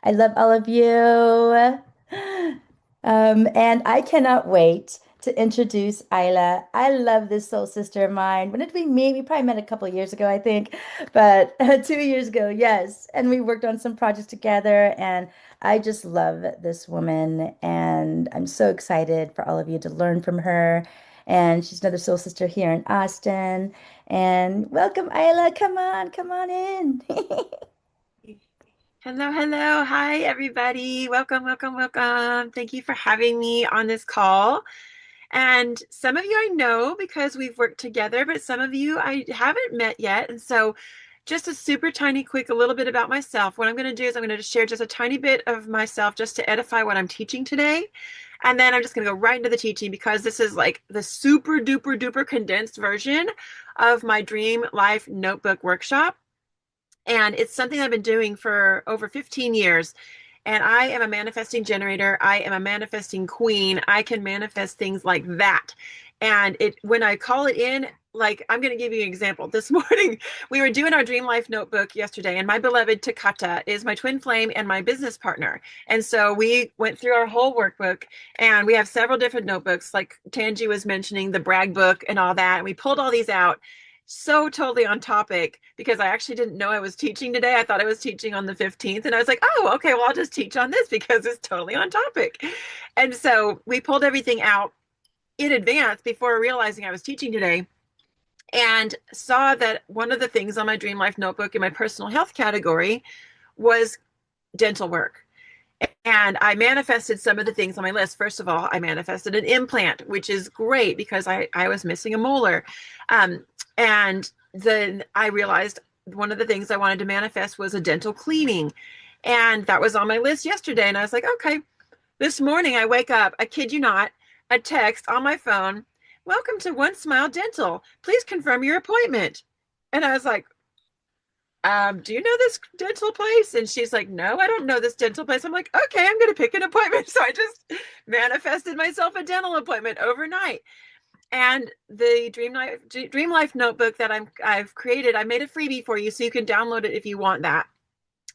I love all of you. And I cannot wait to introduce Aiylah. I love this soul sister of mine. When did we meet? We probably met a couple of years ago, I think, but 2 years ago, yes. And we worked on some projects together, and I just love this woman. And I'm so excited for all of you to learn from her. And she's another soul sister here in Austin. And welcome, Aiylah. Come on in. Hello, hello. Hi, everybody. Welcome, welcome, welcome. Thank you for having me on this call. And some of you I know because we've worked together, but some of you I haven't met yet. And so, just a super tiny, quick, a little bit about myself. What I'm going to do is I'm going to share just a tiny bit of myself just to edify what I'm teaching today. And then I'm just going to go right into the teaching because this is like the super duper duper condensed version of my Dream Life Notebook workshop. And it's something I've been doing for over 15 years. And I am a manifesting generator. I am a manifesting queen. I can manifest things like that. And when I call it in, like I'm going to give you an example. This morning, we were doing our Dream Life notebook yesterday, and my beloved Takata is my twin flame and my business partner. And so we went through our whole workbook, and we have several different notebooks, like Tangi was mentioning, the brag book and all that. And we pulled all these out so totally on topic because I actually didn't know I was teaching today. I thought I was teaching on the 15th, and I was like, oh, okay, well, I'll just teach on this because it's totally on topic. And so we pulled everything out in advance before realizing I was teaching today and saw that one of the things on my Dream Life notebook in my personal health category was dental work. And I manifested some of the things on my list. First of all, I manifested an implant, which is great because I was missing a molar. And then I realized one of the things I wanted to manifest was a dental cleaning. And that was on my list yesterday. And I was like, okay, this morning I wake up, I kid you not, a text on my phone. Welcome to One Smile Dental. Please confirm your appointment. And I was like, do you know this dental place? And she's like, no, I don't know this dental place. I'm like, okay, I'm going to pick an appointment. So I just manifested myself a dental appointment overnight. And the Dream Life notebook that I've created, I made a freebie for you so you can download it if you want that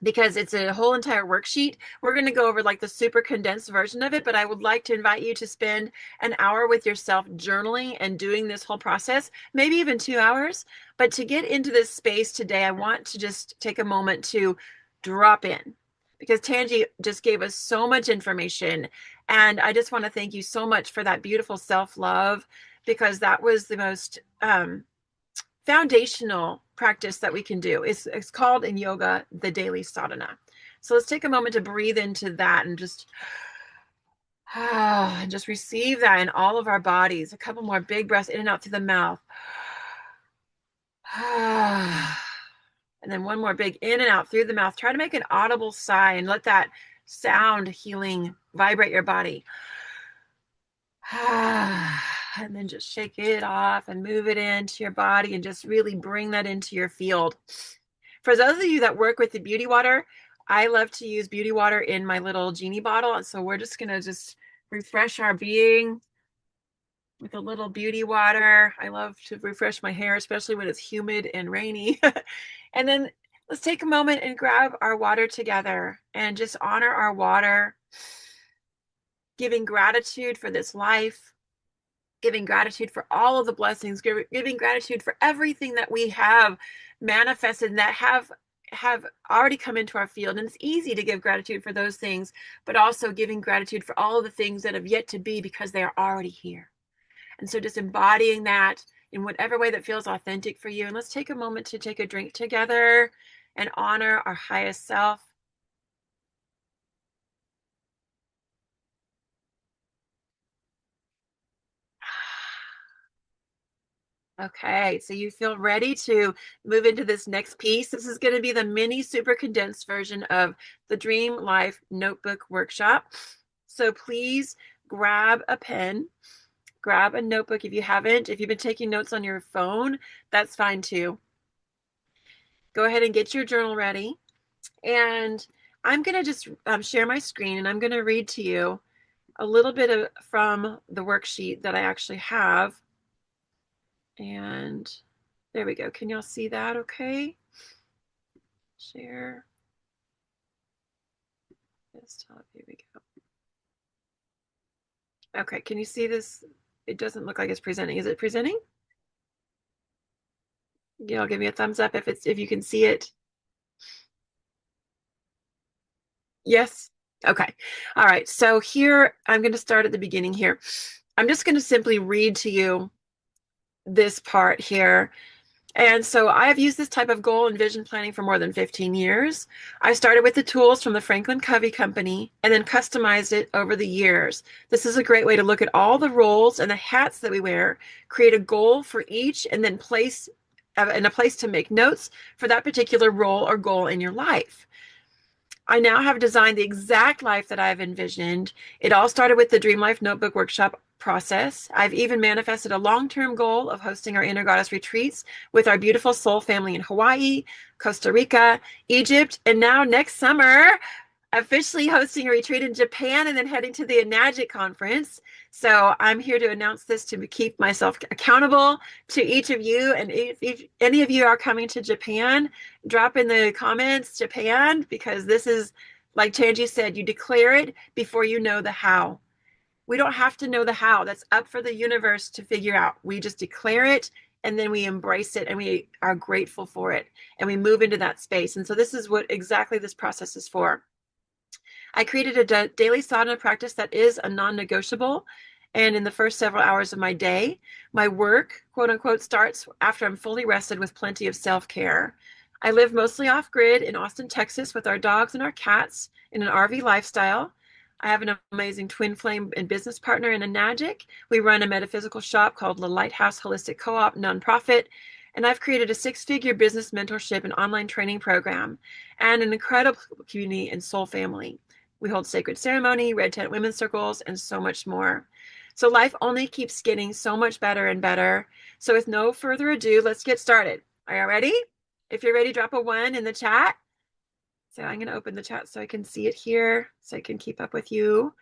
because it's a whole entire worksheet. We're going to go over like the super condensed version of it, but I would like to invite you to spend an hour with yourself journaling and doing this whole process, maybe even 2 hours. But to get into this space today, I want to just take a moment to drop in because Tangi just gave us so much information. And I just want to thank you so much for that beautiful self love because that was the most foundational practice that we can do. It's called in yoga the daily sadhana. So let's take a moment to breathe into that and just receive that in all of our bodies. A couple more big breaths in and out through the mouth. And then one more big in and out through the mouth. Try to make an audible sigh and let that sound healing vibrate your body. And then just shake it off and move it into your body and just really bring that into your field. For those of you that work with the beauty water, I love to use beauty water in my little genie bottle. And so we're just going to just refresh our being with a little beauty water. I love to refresh my hair, especially when it's humid and rainy. And then let's take a moment and grab our water together and just honor our water, giving gratitude for this life, giving gratitude for all of the blessings, giving gratitude for everything that we have manifested and that have already come into our field. And it's easy to give gratitude for those things, but also giving gratitude for all of the things that have yet to be because they are already here. And so just embodying that in whatever way that feels authentic for you. And let's take a moment to take a drink together and honor our highest self. Okay, so you feel ready to move into this next piece. This is going to be the mini super condensed version of the Dream Life Notebook Workshop. So please grab a pen, grab a notebook if you haven't. If you've been taking notes on your phone, that's fine too. Go ahead and get your journal ready. And I'm going to just share my screen and I'm going to read to you a little bit from the worksheet that I actually have. And there we go. Can y'all see that okay? Share. Desktop, here we go. Okay, can you see this? It doesn't look like it's presenting. Is it presenting? Yeah, give me a thumbs up if you can see it. Yes. Okay. All right. So here I'm going to start at the beginning here. I'm just going to simply read to you this part here. And so I have used this type of goal and vision planning for more than 15 years. I started with the tools from the Franklin Covey Company and then customized it over the years. This is a great way to look at all the roles and the hats that we wear, create a goal for each, and then place in a place to make notes for that particular role or goal in your life. I now have designed the exact life that I've envisioned. It all started with the Dream Life Notebook Workshop process. I've even manifested a long-term goal of hosting our Inner Goddess retreats with our beautiful soul family in Hawaii, Costa Rica, Egypt, and now next summer, officially hosting a retreat in Japan and then heading to the Enagic conference. So I'm here to announce this to keep myself accountable to each of you. And if any of you are coming to Japan, drop in the comments Japan, because this is, like Chanji said, you declare it before you know the how. We don't have to know the how. That's up for the universe to figure out. We just declare it and then we embrace it and we are grateful for it and we move into that space. And so this is what exactly this process is for. I created a daily sadhana practice that is a non-negotiable. And in the first several hours of my day, my work, quote unquote, starts after I'm fully rested with plenty of self-care. I live mostly off grid in Austin, Texas with our dogs and our cats in an RV lifestyle. I have an amazing twin flame and business partner in Enagic. We run a metaphysical shop called the Lighthouse Holistic Co-op nonprofit. And I've created a six-figure business mentorship and online training program and an incredible community and soul family. We hold sacred ceremony, red tent women's circles, and so much more. So life only keeps getting so much better and better. So with no further ado, let's get started. Are you ready? If you're ready, drop a 1 in the chat. So I'm going to open the chat so I can see it here, so I can keep up with you.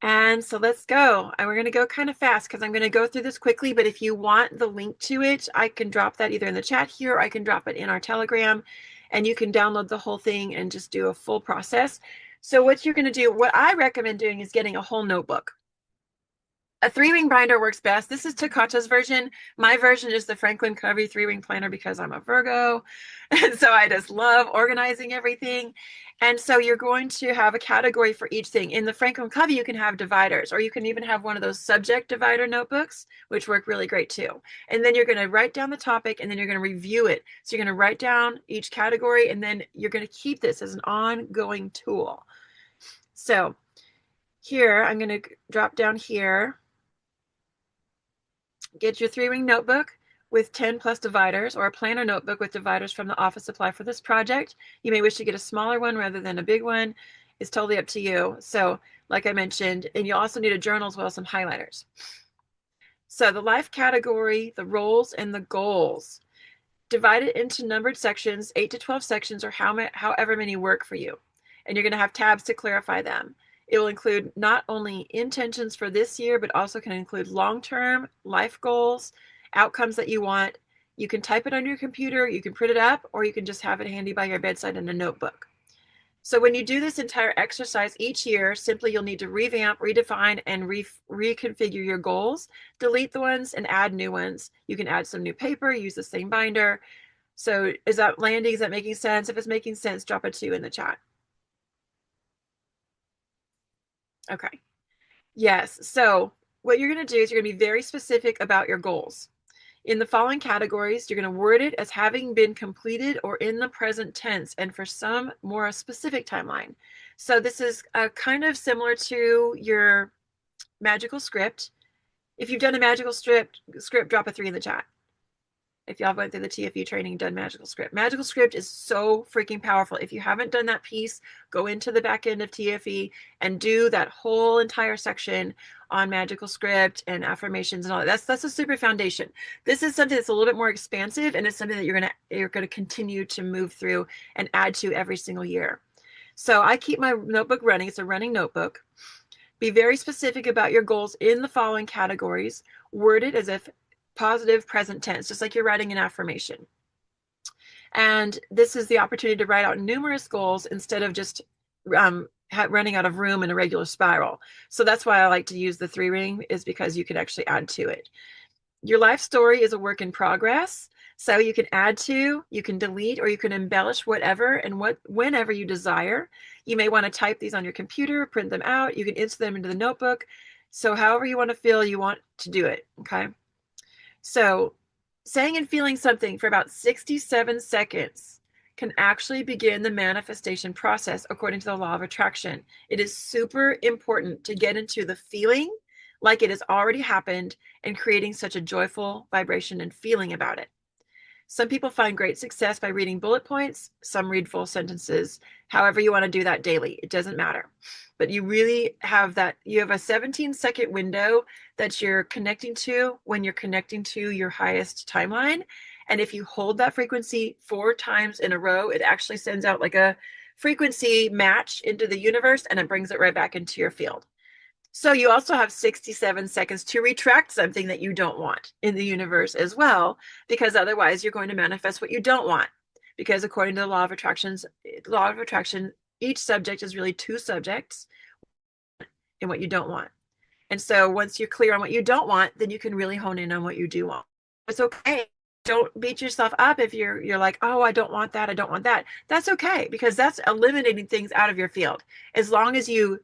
And so let's go. And we're going to go kind of fast because I'm going to go through this quickly. But if you want the link to it, I can drop that either in the chat here or I can drop it in our Telegram. And you can download the whole thing and just do a full process. So what you're going to do, what I recommend doing is getting a whole notebook. A 3-ring binder works best. This is Takata's version. My version is the Franklin Covey 3-ring planner because I'm a Virgo. And so I just love organizing everything. And so you're going to have a category for each thing. In the Franklin Covey, you can have dividers, or you can even have one of those subject divider notebooks, which work really great too. And then you're going to write down the topic and then you're going to review it. So you're going to write down each category and then you're going to keep this as an ongoing tool. So here, I'm going to drop down here. Get your 3-ring notebook with 10 plus dividers or a planner notebook with dividers from the office supply for this project. You may wish to get a smaller one rather than a big one. It's totally up to you. So like I mentioned, and you'll also need a journal as well as some highlighters. So the life category, the roles, and the goals. Divide it into numbered sections, 8 to 12 sections, or however many work for you. And you're going to have tabs to clarify them. It will include not only intentions for this year, but also can include long-term life goals, outcomes that you want. You can type it on your computer, you can print it up, or you can just have it handy by your bedside in a notebook. So when you do this entire exercise each year, simply you'll need to revamp, redefine, and reconfigure your goals, delete the ones, and add new ones. You can add some new paper, use the same binder. So is that landing? Is that making sense? If it's making sense, drop a 2 in the chat. Okay. Yes. So what you're going to do is you're going to be very specific about your goals. In the following categories, you're going to word it as having been completed or in the present tense, and for some more a specific timeline. So this is kind of similar to your magical script. If you've done a magical script, drop a 3 in the chat. If y'all went through the TFU training and done magical script. Magical script is so freaking powerful. If you haven't done that piece, go into the back end of TFE and do that whole entire section on magical script and affirmations and all that. That's a super foundation. This is something that's a little bit more expansive, and it's something that you're gonna continue to move through and add to every single year. So I keep my notebook running. It's a running notebook. Be very specific about your goals in the following categories. Word it as if positive present tense, just like you're writing an affirmation. And this is the opportunity to write out numerous goals instead of just running out of room in a regular spiral. So that's why I like to use the 3 ring, is because you can actually add to it. Your life story is a work in progress. So you can add to, you can delete, or you can embellish whatever and whenever you desire. You may want to type these on your computer, print them out. You can insert them into the notebook. So however you want to feel, you want to do it. Okay. So saying and feeling something for about 67 seconds can actually begin the manifestation process according to the law of attraction. It is super important to get into the feeling like it has already happened and creating such a joyful vibration and feeling about it. Some people find great success by reading bullet points. Some read full sentences. However you want to do that daily, it doesn't matter. But you really have that, you have a 17-second window that you're connecting to when you're connecting to your highest timeline. And if you hold that frequency 4 times in a row, it actually sends out like a frequency match into the universe, and it brings it right back into your field. So you also have 67 seconds to retract something that you don't want in the universe as well, because otherwise you're going to manifest what you don't want. Because according to the law of attraction, each subject is really 2 subjects in what you don't want. And so once you're clear on what you don't want, then you can really hone in on what you do want. It's okay. Don't beat yourself up if you're like, oh, I don't want that. I don't want that. That's okay, because that's eliminating things out of your field. As long as you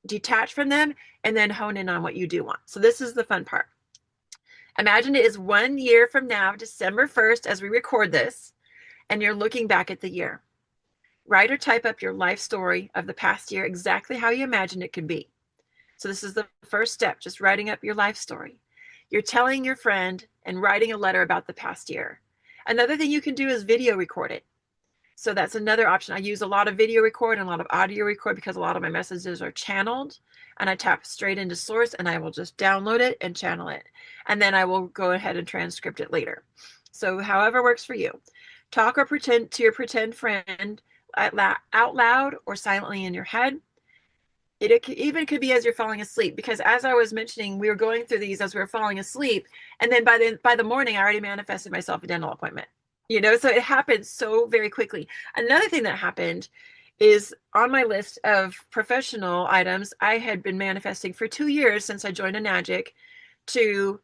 detach from them and then hone in on what you do want. So this is the fun part. Imagine it is 1 year from now, December 1st, as we record this, and you're looking back at the year. Write or type up your life story of the past year, exactly how you imagine it could be. So this is the first step, just writing up your life story. You're telling your friend and writing a letter about the past year. Another thing you can do is video record it. So that's another option. I use a lot of video record and a lot of audio record because a lot of my messages are channeled, and I tap straight into source and I will just download it and channel it. And then I will go ahead and transcript it later. So however works for you. Talk or pretend to your pretend friend out loud or silently in your head. It even could be as you're falling asleep, because as I was mentioning, we were going through these as we were falling asleep. And then by the morning, I already manifested myself a dental appointment. So it happened so very quickly. Another thing that happened is on my list of professional items, I had been manifesting for 2 years since I joined Enagic to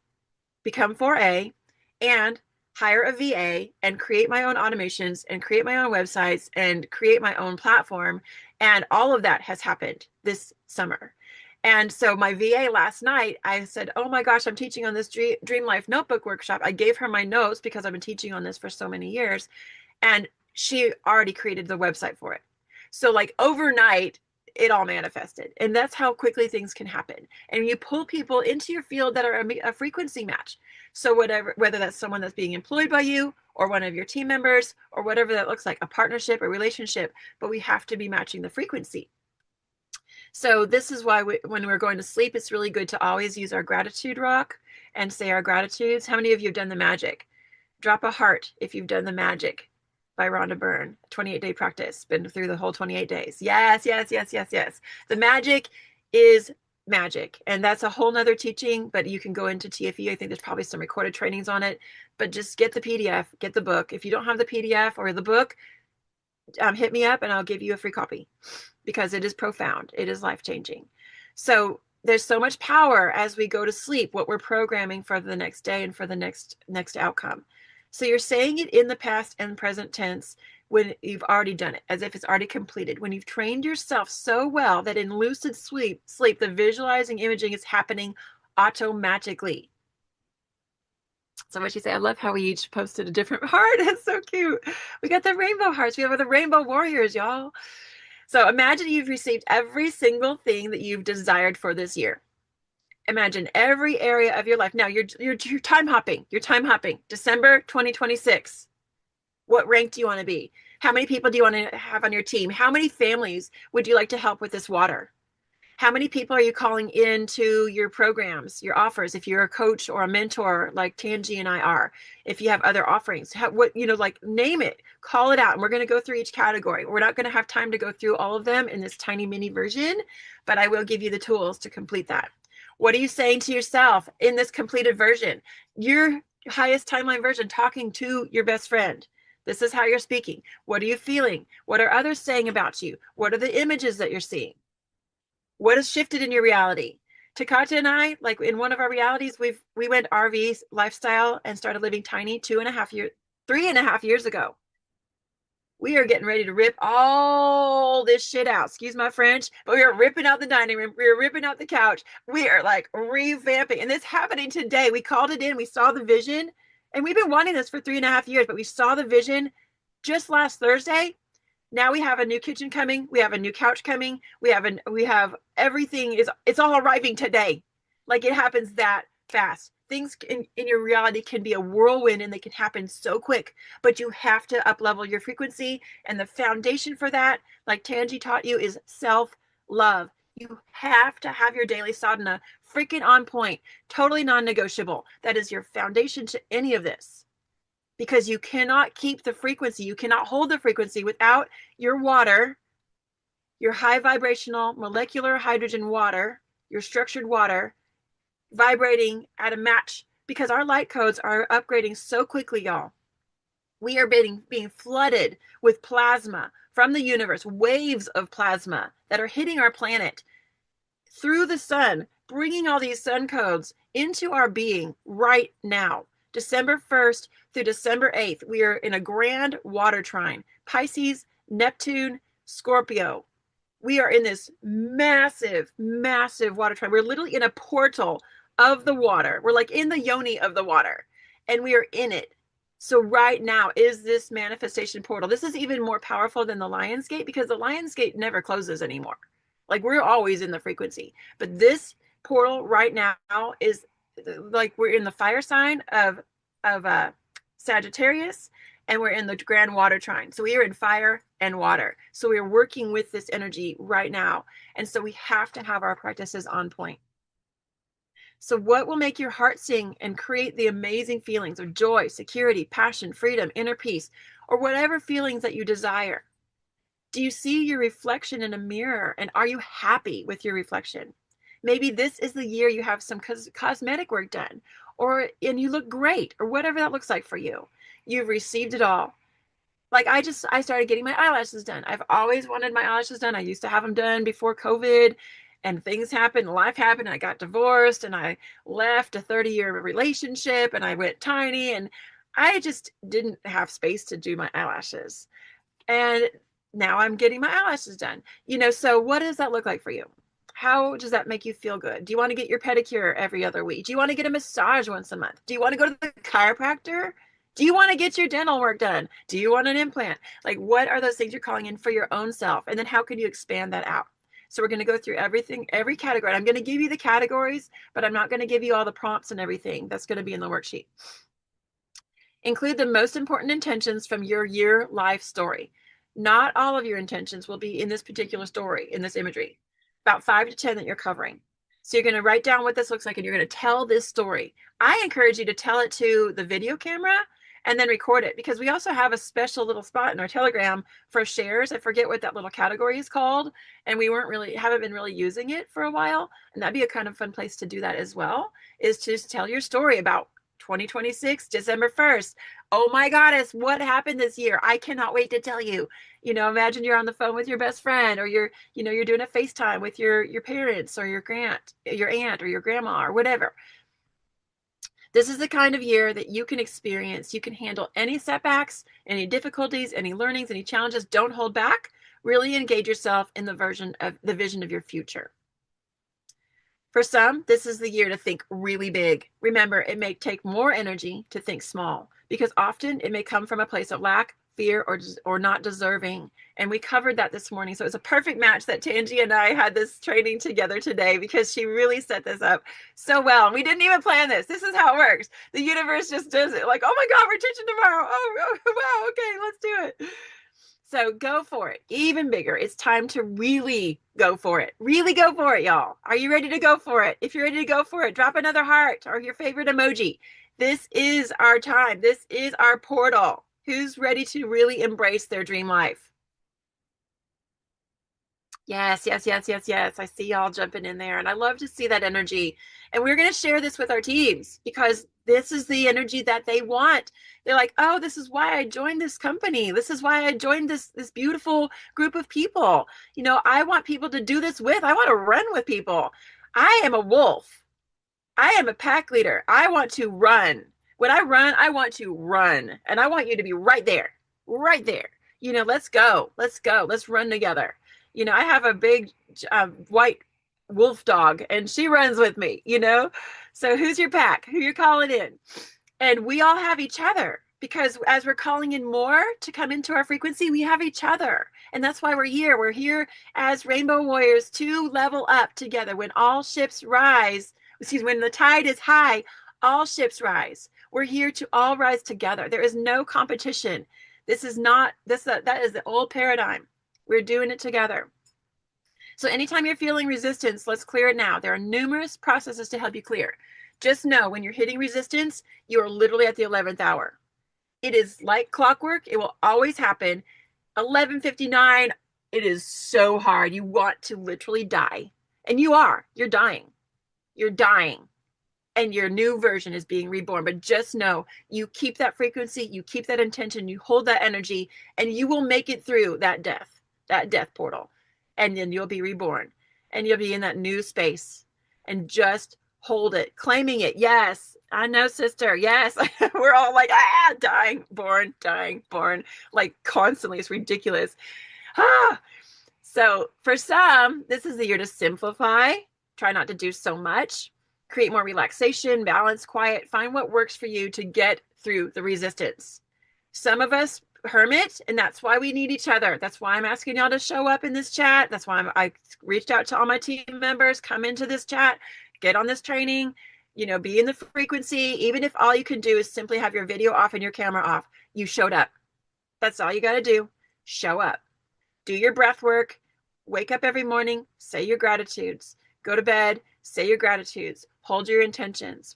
become 4A and hire a VA and create my own automations and create my own websites and create my own platform. And all of that has happened this summer. And so my VA last night, I said, oh my gosh, I'm teaching on this Dream Life Notebook workshop. I gave her my notes because I've been teaching on this for so many years. And she already created the website for it. So like overnight, it all manifested. And that's how quickly things can happen. And you pull people into your field that are a frequency match. So whether that's someone that's being employed by you or one of your team members or whatever that looks like, a partnership, a relationship, but we have to be matching the frequency. So this is why when we're going to sleep, it's really good to always use our gratitude rock and say our gratitudes. How many of you have done the magic? Drop a heart if you've done the magic by Rhonda Byrne, 28-day practice, been through the whole 28 days. Yes, yes, yes, yes, yes. The magic is magic. And that's a whole nother teaching, but you can go into TFE. I think there's probably some recorded trainings on it, but just get the PDF, get the book. If you don't have the PDF or the book, hit me up and I'll give you a free copy, because it is profound. It is life-changing. So there's so much power as we go to sleep, what we're programming for the next day and for the next outcome. So you're saying it in the past and present tense when you've already done it, as if it's already completed. When you've trained yourself so well that in lucid sleep, the visualizing imaging is happening automatically. So what you say, I love how we each posted a different heart. It's so cute. We got the rainbow hearts. We have the rainbow warriors, y'all. So imagine you've received every single thing that you've desired for this year. Imagine every area of your life. Now you're time hopping. You're time hopping. December 2026. What rank do you want to be? How many people do you want to have on your team? How many families would you like to help with this water? How many people are you calling into your programs, your offers? If you're a coach or a mentor, like Tangi and I are, if you have other offerings, name it, call it out. And we're going to go through each category. We're not going to have time to go through all of them in this tiny mini version, but I will give you the tools to complete that. What are you saying to yourself in this completed version? Your highest timeline version, talking to your best friend. This is how you're speaking. What are you feeling? What are others saying about you? What are the images that you're seeing? What has shifted in your reality? Takata and I, like in one of our realities, we went RV lifestyle and started living tiny 2.5 years, 3.5 years ago. We are getting ready to rip all this shit out. Excuse my French, but we are ripping out the dining room. We are ripping out the couch. We are like revamping. And this happening today. We called it in. We saw the vision. And we've been wanting this for 3.5 years, but we saw the vision just last Thursday. Now we have a new kitchen coming. We have a new couch coming. We have everything it's all arriving today. Like it happens that fast. Things in your reality can be a whirlwind and they can happen so quick, but you have to up level your frequency. And the foundation for that, like Tanji taught you, is self-love. You have to have your daily sadhana freaking on point, totally non-negotiable. That is your foundation to any of this, because you cannot keep the frequency. You cannot hold the frequency without your water, your high vibrational molecular hydrogen water, your structured water vibrating at a match, because our light codes are upgrading so quickly, y'all. We are being flooded with plasma from the universe, waves of plasma that are hitting our planet through the sun, bringing all these sun codes into our being right now. December 1st through December 8th, we are in a grand water trine. Pisces, Neptune, Scorpio. We are in this massive, massive water trine. We're literally in a portal of the water. We're like in the yoni of the water, and we are in it. So right now is this manifestation portal. This is even more powerful than the Lion's Gate, because the Lion's Gate never closes anymore. Like we're always in the frequency. But this portal right now is like we're in the fire sign of Sagittarius, and we're in the grand water trine. So we are in fire and water. So we are working with this energy right now. And so we have to have our practices on point. So what will make your heart sing and create the amazing feelings of joy, security, passion, freedom, inner peace, or whatever feelings that you desire? Do you see your reflection in a mirror, and are you happy with your reflection? Maybe this is the year you have some cosmetic work done, and you look great, or whatever that looks like for you. You've received it all. Like I started getting my eyelashes done. I've always wanted my eyelashes done. I used to have them done before COVID, and things happened, life happened, and I got divorced, and I left a 30-year relationship, and I went tiny, and I just didn't have space to do my eyelashes. And now I'm getting my eyelashes done. So what does that look like for you? How does that make you feel good? Do you want to get your pedicure every other week? Do you want to get a massage once a month? Do you want to go to the chiropractor? Do you want to get your dental work done? Do you want an implant? Like, what are those things you're calling in for your own self? And then how can you expand that out? So we're going to go through everything, every category. I'm going to give you the categories, but I'm not going to give you all the prompts and everything. That's going to be in the worksheet. Include the most important intentions from your year life story. Not all of your intentions will be in this particular story, in this imagery. About 5 to 10 that you're covering. So you're going to write down what this looks like, and you're going to tell this story. I encourage you to tell it to the video camera and then record it, because we also have a special little spot in our Telegram for shares. I forget what that little category is called, and we haven't been really using it for a while. And that'd be a kind of fun place to do that as well, is to just tell your story about 2026, December 1st. Oh my goddess, what happened this year? I cannot wait to tell you. Imagine you're on the phone with your best friend, or you're doing a FaceTime with your parents, or your aunt or your grandma, or whatever. This is the kind of year that you can experience. You can handle any setbacks, any difficulties, any learnings, any challenges. Don't hold back. Really engage yourself in the vision of your future. For some, this is the year to think really big. Remember, it may take more energy to think small, because often it may come from a place of lack, fear, or not deserving. And we covered that this morning. So it's a perfect match that Tanji and I had this training together today, because she really set this up so well. And we didn't even plan this. This is how it works. The universe just does it. Like, oh my God, we're teaching tomorrow. Oh, wow. Okay, let's do it. So go for it. Even bigger. It's time to really go for it. Really go for it, y'all. Are you ready to go for it? If you're ready to go for it, drop another heart or your favorite emoji. This is our time. This is our portal. Who's ready to really embrace their dream life? Yes, yes, yes, yes, yes. I see y'all jumping in there, and I love to see that energy. And we're going to share this with our teams because this is the energy that they want. They're like, "Oh, this is why I joined this company. This is why I joined this beautiful group of people. I want people to do this with. I want to run with people. I am a wolf. I am a pack leader. I want to run. When I run, I want to run. And I want you to be right there, right there. Let's go. Let's go. Let's run together. I have a big white wolf dog and she runs with me. So who's your pack? Who you're calling in? And we all have each other because as we're calling in more to come into our frequency, we have each other. And that's why we're here. We're here as rainbow warriors to level up together. When all ships rise, when the tide is high, all ships rise. We're here to all rise together. There is no competition. This is not that is the old paradigm. We're doing it together. So anytime you're feeling resistance, let's clear it now. There are numerous processes to help you clear. Just know when you're hitting resistance, you are literally at the 11th hour. It is like clockwork. It will always happen. 11:59, it is so hard. You want to literally die. And you are. You're dying. You're dying. And your new version is being reborn. But just know you keep that frequency, you keep that intention, you hold that energy, and you will make it through that death portal. And then you'll be reborn. And you'll be in that new space. And just hold it, claiming it. Yes, I know, sister. Yes. We're all like, dying, born, like constantly. It's ridiculous. Ah. So for some, this is the year to simplify. Try not to do so much. Create more relaxation, balance, quiet. Find what works for you to get through the resistance. Some of us hermit, and that's why we need each other. That's why I'm asking y'all to show up in this chat. That's why I reached out to all my team members. Come into this chat, get on this training, be in the frequency. Even if all you can do is simply have your video off and your camera off, you showed up. That's all you got to do. Show up. Do your breath work. Wake up every morning, say your gratitudes. Go to bed, say your gratitudes. Hold your intentions.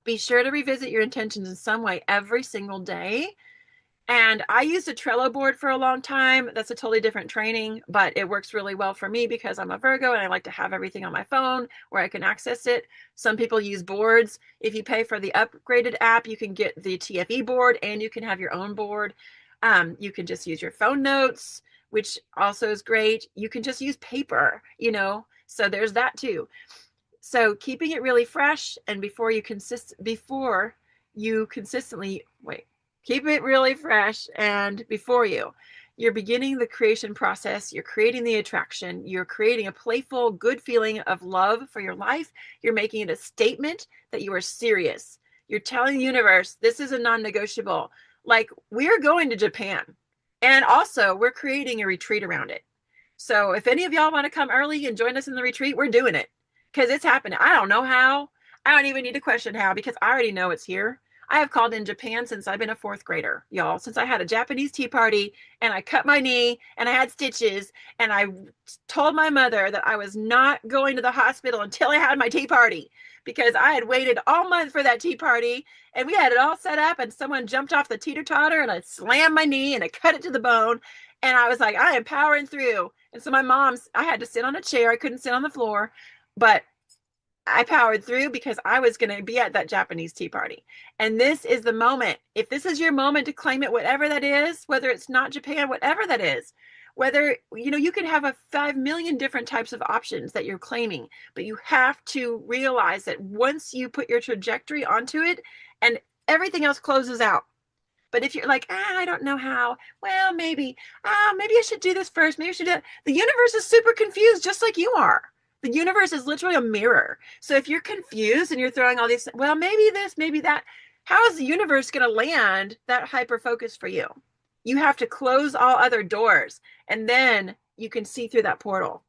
Be sure to revisit your intentions in some way every single day. And I used a Trello board for a long time. That's a totally different training, but it works really well for me because I'm a Virgo and I like to have everything on my phone where I can access it. Some people use boards. If you pay for the upgraded app, you can get the TFE board and you can have your own board. You can just use your phone notes, which also is great. You can just use paper. So there's that too. So keeping it really fresh and before you consistently keep it really fresh and before you're beginning the creation process, you're creating the attraction, you're creating a playful, good feeling of love for your life. You're making it a statement that you are serious. You're telling the universe, this is a non-negotiable. Like, we're going to Japan. And also, we're creating a retreat around it. So if any of y'all want to come early and join us in the retreat, we're doing it because it's happening. I don't know how. I don't even need to question how because I already know it's here. I have called in Japan since I've been a fourth grader, y'all, since I had a Japanese tea party and I cut my knee and I had stitches and I told my mother that I was not going to the hospital until I had my tea party because I had waited all month for that tea party and we had it all set up and someone jumped off the teeter-totter and I slammed my knee and I cut it to the bone. And I was like, I am powering through. And so I had to sit on a chair. I couldn't sit on the floor, but I powered through because I was going to be at that Japanese tea party. And this is the moment. If this is your moment to claim it, whatever that is, whether it's not Japan, whatever that is, whether, you can have 5 million different types of options that you're claiming, but you have to realize that once you put your trajectory onto it and everything else closes out. But if you're like, I don't know how, well, maybe I should do this first. Maybe I should do it. The universe is super confused, just like you are. The universe is literally a mirror. So if you're confused and you're throwing all these, well, maybe this, maybe that, how is the universe going to land that hyper focus for you? You have to close all other doors and then you can see through that portal.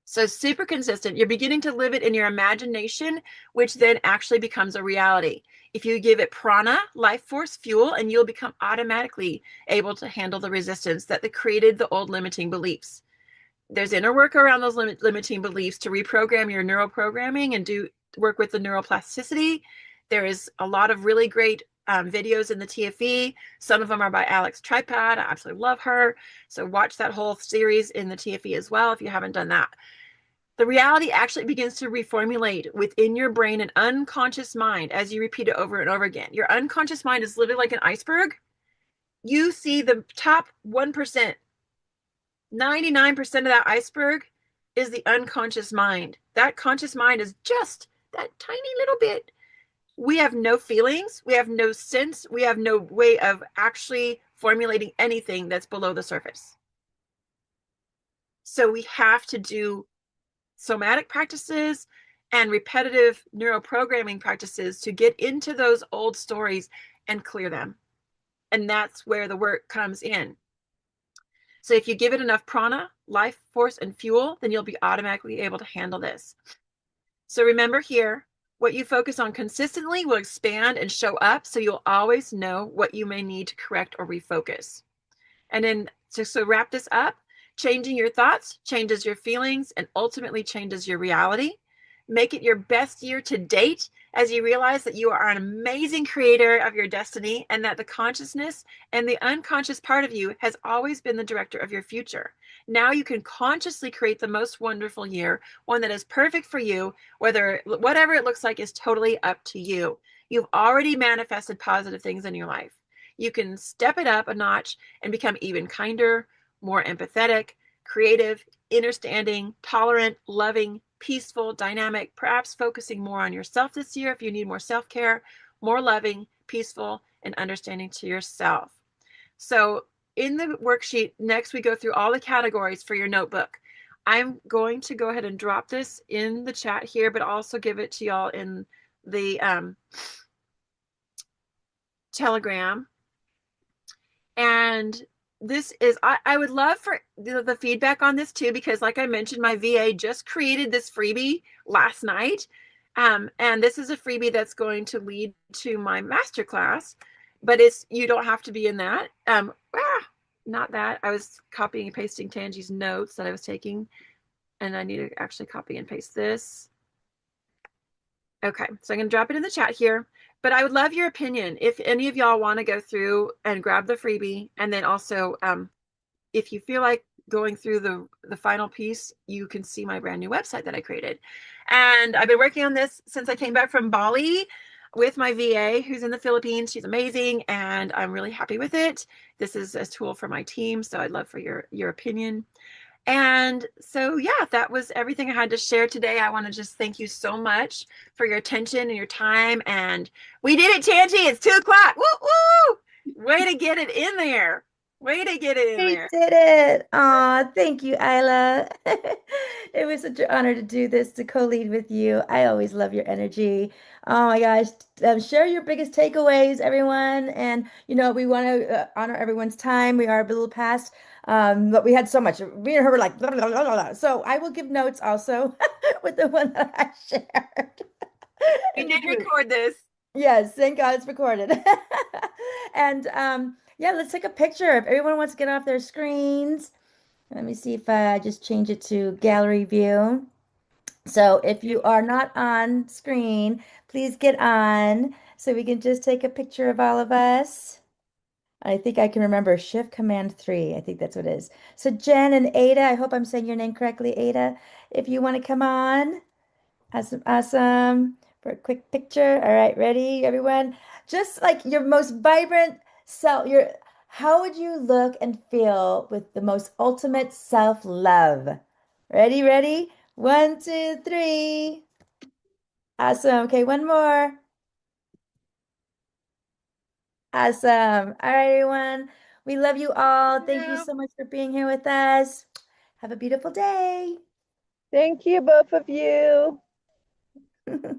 So super consistent. You're beginning to live it in your imagination, which then actually becomes a reality. If you give it prana, life force, fuel, and you'll become automatically able to handle the resistance that created the old limiting beliefs. There's inner work around those limiting beliefs to reprogram your neural programming and do work with the neuroplasticity. There is a lot of really great videos in the TFE. Some of them are by Alex Tripad. I absolutely love her. So watch that whole series in the TFE as well if you haven't done that. The reality actually begins to reformulate within your brain and unconscious mind as you repeat it over and over again. Your unconscious mind is literally like an iceberg. You see the top 1%. 99% of that iceberg is the unconscious mind. That conscious mind is just that tiny little bit. We have no feelings, we have no sense, we have no way of actually formulating anything that's below the surface. So we have to do somatic practices and repetitive neuroprogramming practices to get into those old stories and clear them. And that's where the work comes in. So if you give it enough prana, life force, and fuel, then you'll be automatically able to handle this. So remember here, what you focus on consistently will expand and show up, so you'll always know what you may need to correct or refocus. And then so wrap this up, changing your thoughts changes your feelings and ultimately changes your reality. Make it your best year to date as you realize that you are an amazing creator of your destiny and that the consciousness and the unconscious part of you has always been the director of your future. Now you can consciously create the most wonderful year, one that is perfect for you, whatever it looks like is totally up to you. You've already manifested positive things in your life. You can step it up a notch and become even kinder, more empathetic, creative, understanding, tolerant, loving, peaceful, dynamic, perhaps focusing more on yourself this year if you need more self-care, more loving, peaceful, and understanding to yourself. So in the worksheet, next we go through all the categories for your notebook. I'm going to go ahead and drop this in the chat here, but also give it to y'all in the Telegram. And this is, I would love for the feedback on this too, because like I mentioned, my VA just created this freebie last night. And this is a freebie that's going to lead to my masterclass, but you don't have to be in that. Not that. I was copying and pasting Tangi's notes that I was taking, and I need to actually copy and paste this. Okay, so I'm going to drop it in the chat here, but I would love your opinion. If any of y'all want to go through and grab the freebie, and then also if you feel like going through the final piece, you can see my brand new website that I created. And I've been working on this since I came back from Bali with my VA who's in the Philippines. She's amazing, and I'm really happy with it. This is a tool for my team, so I'd love for your opinion. And so, yeah, that was everything I had to share today. I want to just thank you so much for your attention and your time. And we did it, Tangi. It's 2 o'clock. Woo woo! Way to get it in there. Way to get it in We there. did it. Aw, thank you, Aiylah. It was such an honor to do this, to co-lead with you. I always love your energy. Oh my gosh. Share your biggest takeaways, everyone. And, we want to honor everyone's time. We are a little past, but we had so much. Me and her were like, blah, blah, blah, blah, blah. So I will give notes also with the one that I shared You in the did group. record this. Yes, thank God it's recorded. And yeah, let's take a picture. If everyone wants to get off their screens, let me see if I just change it to gallery view. So if you are not on screen, please get on so we can just take a picture of all of us. I think I can remember Shift Command 3. I think that's what it is. So Jen and Ada, I hope I'm saying your name correctly, Ada. If you want to come on. Awesome, awesome. For a quick picture. All right, ready, everyone? Just like your most vibrant self, how would you look and feel with the most ultimate self-love? Ready, ready? One, two, three. Awesome. Okay, one more. Awesome. All right, everyone. We love you all. Thank you Yeah. so much for being here with us. Have a beautiful day. Thank you, both of you.